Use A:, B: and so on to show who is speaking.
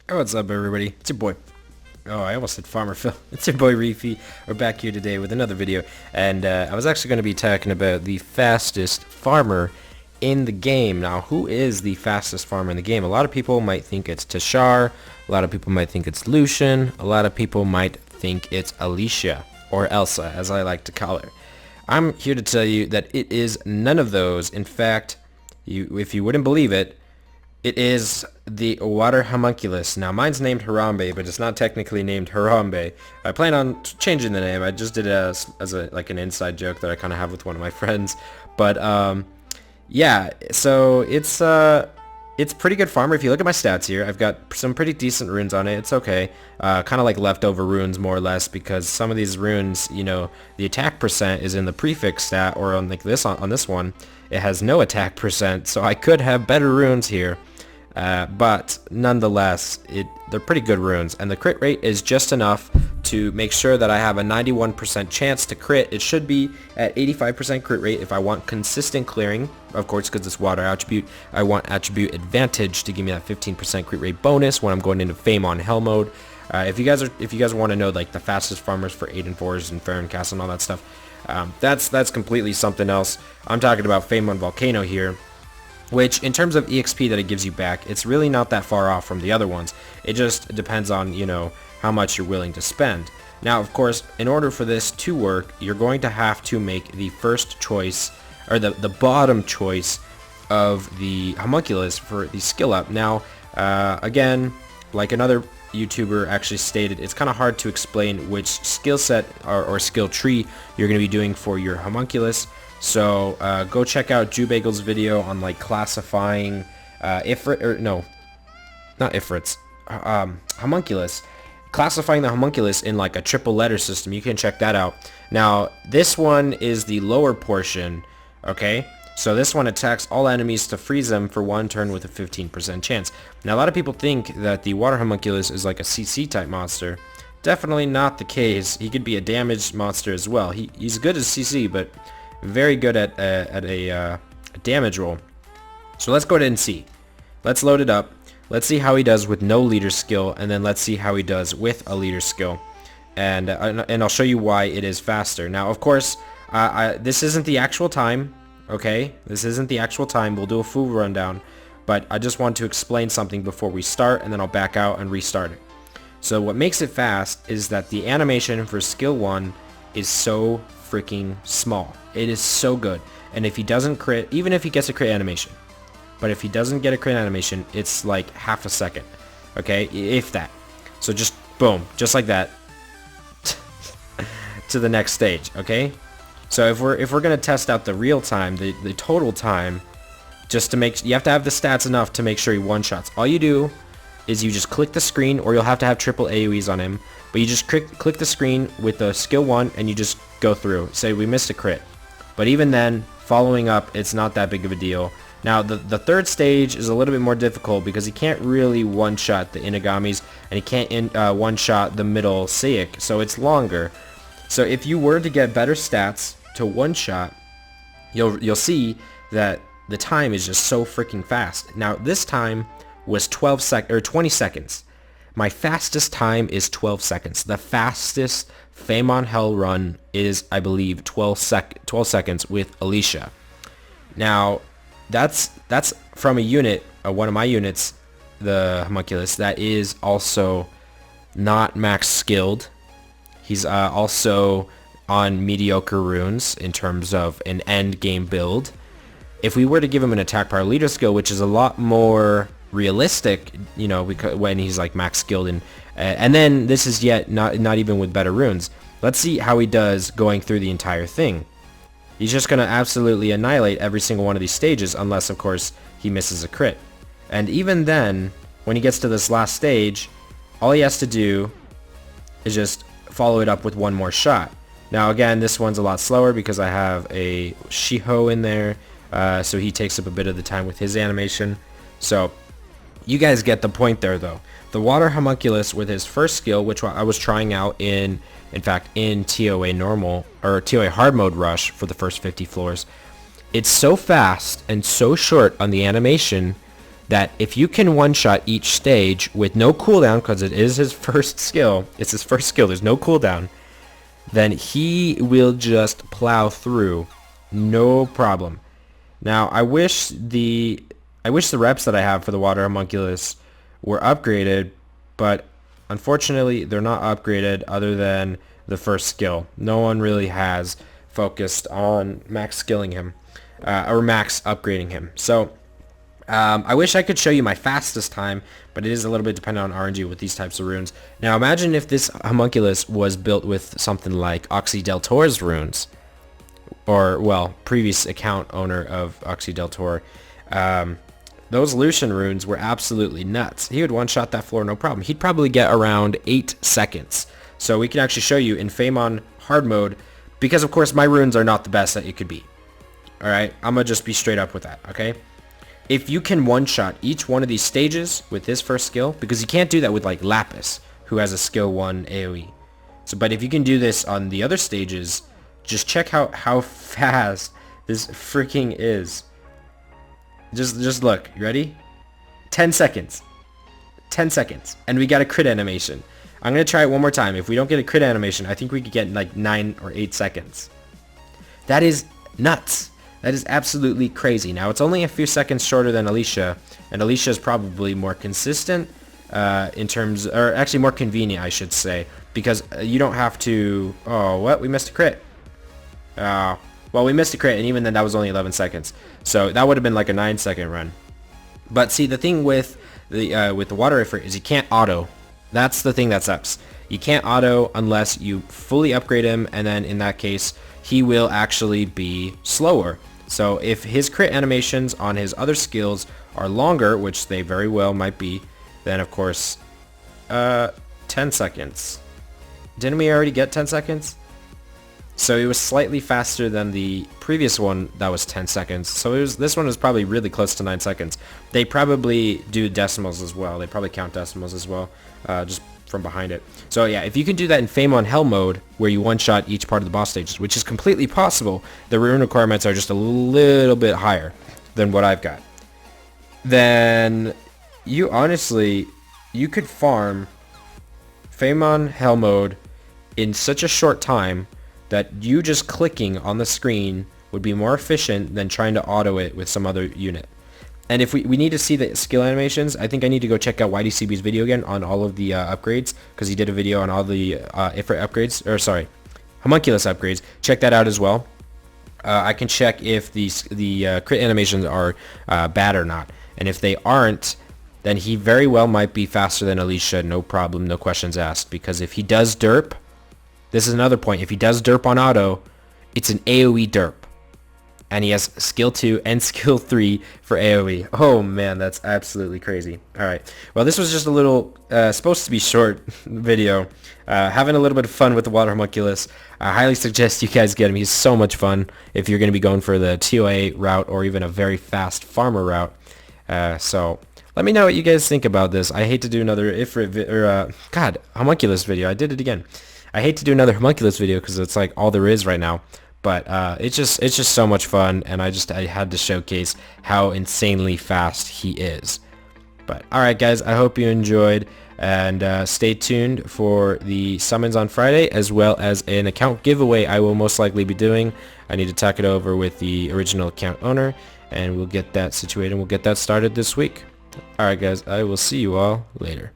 A: Oh, what's up, everybody? It's your boy. Oh, I almost said Farmer Phil. It's your boy Reafi. We're back here today with another video, and I was actually going to be talking about the fastest farmer in the game. Now, who is the fastest farmer in the game? A lot of people might think it's Tashar. A lot of people might think it's Lucian. A lot of people might think it's Alicia, or Elsa, as I like to call her. I'm here to tell you that it is none of those. In fact, if you wouldn't believe it, it is the water homunculus. Now, mine's named Harambe, but it's not technically named Harambe. I plan on changing the name. I just did it as like an inside joke that I kind of have with one of my friends. But yeah, so it's pretty good farmer. If you look at my stats here, I've got some pretty decent runes on it. It's okay. Kind of like leftover runes, more or less, because some of these runes, you know, the attack percent is in the prefix stat, or on like this on this one, it has no attack percent. So I could have better runes here. But nonetheless, they're pretty good runes, and the crit rate is just enough to make sure that I have a 91% chance to crit. It should be at 85% crit rate if I want consistent clearing. Of course, because it's water attribute, I want attribute advantage to give me that 15% crit rate bonus when I'm going into Fame on Hell mode. If you guys want to know like the fastest farmers for 8 and 4s and Fair and Castle and all that stuff, that's completely something else. I'm talking about Fame on Volcano here, which in terms of EXP that it gives you back, it's really not that far off from the other ones. It just depends on, you know, how much you're willing to spend. Now, of course, in order for this to work, you're going to have to make the first choice, or the bottom choice of the homunculus for the skill up. Now, again, like another YouTuber actually stated, it's kind of hard to explain which skill set or skill tree you're going to be doing for your homunculus. So go check out Jubagel's video on like classifying homunculus, classifying the homunculus in like a triple letter system. You can check that out. Now this one is the lower portion, okay? So this one attacks all enemies to freeze them for one turn with a 15% chance. Now a lot of people think that the water homunculus is like a CC type monster. Definitely not the case. He could be a damaged monster as well. He's good as CC, but very good at a damage roll. So let's go ahead and see. Let's load it up. Let's see how he does with no leader skill, and then let's see how he does with a leader skill. And I'll show you why it is faster. Now, of course, this isn't the actual time, okay? This isn't the actual time. We'll do a full rundown, but I just want to explain something before we start, and then I'll back out and restart it. So what makes it fast is that the animation for skill 1 is so freaking small. It is so good. And if he doesn't crit, even if he gets a crit animation, but if he doesn't get a crit animation, it's like half a second, okay, if that. So just boom, just like that to the next stage, okay? So if we're gonna test out the real time, the total time, just to make, you have to have the stats enough to make sure he one-shots. All you do is you just click the screen, or you'll have to have triple AoEs on him, but you just click the screen with the skill 1 and you just go through. Say we missed a crit. But even then, following up, it's not that big of a deal. Now, the third stage is a little bit more difficult because he can't really one-shot the Inigamis, and he can't one-shot the middle Saic, so it's longer. So if you were to get better stats to one-shot, you'll see that the time is just so freaking fast. Now, this time was 20 seconds. My fastest time is 12 seconds. The fastest Fame on Hell run is, I believe, 12 seconds with Alicia. Now, that's from a unit, one of my units, the homunculus, that is also not max skilled. He's also on mediocre runes in terms of an end game build. If we were to give him an attack power leader skill, which is a lot more realistic, you know, when he's like max skilled, and then this is yet not even with better runes. Let's see how he does going through the entire thing. He's just gonna absolutely annihilate every single one of these stages, unless of course he misses a crit. And even then, when he gets to this last stage, all he has to do is just follow it up with one more shot. Now again, this one's a lot slower because I have a Shiho in there, so he takes up a bit of the time with his animation. So you guys get the point there, though. The water homunculus with his first skill, which I was trying out in fact, in TOA normal, or TOA hard mode rush for the first 50 floors, it's so fast and so short on the animation that if you can one-shot each stage with no cooldown, because it is his first skill, it's his first skill, there's no cooldown, then he will just plow through, no problem. Now, I wish the reps that I have for the water homunculus were upgraded, but unfortunately they're not upgraded other than the first skill. No one really has focused on max skilling him, or max upgrading him. So I wish I could show you my fastest time, but it is a little bit dependent on RNG with these types of runes. Now imagine if this homunculus was built with something like Oxy Del Tor's runes, or, well, previous account owner of Oxy Del Tor. Those Lucian runes were absolutely nuts. He would one-shot that floor no problem. He'd probably get around 8 seconds. So we can actually show you in Famon hard mode, because of course my runes are not the best that it could be. Alright, I'm gonna just be straight up with that, okay? If you can one-shot each one of these stages with his first skill, because you can't do that with like Lapis, who has a skill 1 AoE. So, but if you can do this on the other stages, just check how fast this freaking is. Just look. You ready? 10 seconds. 10 seconds. And we got a crit animation. I'm going to try it one more time. If we don't get a crit animation, I think we could get like 9 or 8 seconds. That is nuts. That is absolutely crazy. Now, it's only a few seconds shorter than Alicia, and Alicia is probably more consistent in terms, or actually more convenient, I should say, because you don't have to... Oh, what? We missed a crit. Well, we missed a crit, and even then that was only 11 seconds. So that would have been like a 9-second run. But see, the thing with the water Ifrit is you can't auto. That's the thing that sucks. You can't auto unless you fully upgrade him, and then in that case, he will actually be slower. So if his crit animations on his other skills are longer, which they very well might be, then of course, 10 seconds. Didn't we already get 10 seconds? So it was slightly faster than the previous one that was 10 seconds. So this one was probably really close to 9 seconds. They probably do decimals as well. They probably count decimals as well, just from behind it. So yeah, if you can do that in Fame on Hell mode, where you one-shot each part of the boss stages, which is completely possible, the rune requirements are just a little bit higher than what I've got, then you honestly, you could farm Fame on Hell mode in such a short time that you just clicking on the screen would be more efficient than trying to auto it with some other unit. And if we need to see the skill animations, I think I need to go check out YDCB's video again on all of the upgrades, because he did a video on all the Ifrit upgrades, or sorry, homunculus upgrades. Check that out as well. I can check if the crit animations are bad or not. And if they aren't, then he very well might be faster than Alicia, no problem, no questions asked. Because if he does derp, this is another point, if he does derp on auto, it's an AoE derp. And he has skill 2 and skill 3 for AoE. Oh man, that's absolutely crazy. Alright, well this was just a little, supposed to be short video. Having a little bit of fun with the water homunculus. I highly suggest you guys get him. He's so much fun if you're going to be going for the TOA route or even a very fast farmer route. So let me know what you guys think about this. I hate to do another God, homunculus video. I did it again. I hate to do another homunculus video because it's like all there is right now. But it's just so much fun, and I had to showcase how insanely fast he is. But alright guys, I hope you enjoyed, and stay tuned for the summons on Friday, as well as an account giveaway I will most likely be doing. I need to talk it over with the original account owner, and we'll get that situated, and we'll get that started this week. Alright guys, I will see you all later.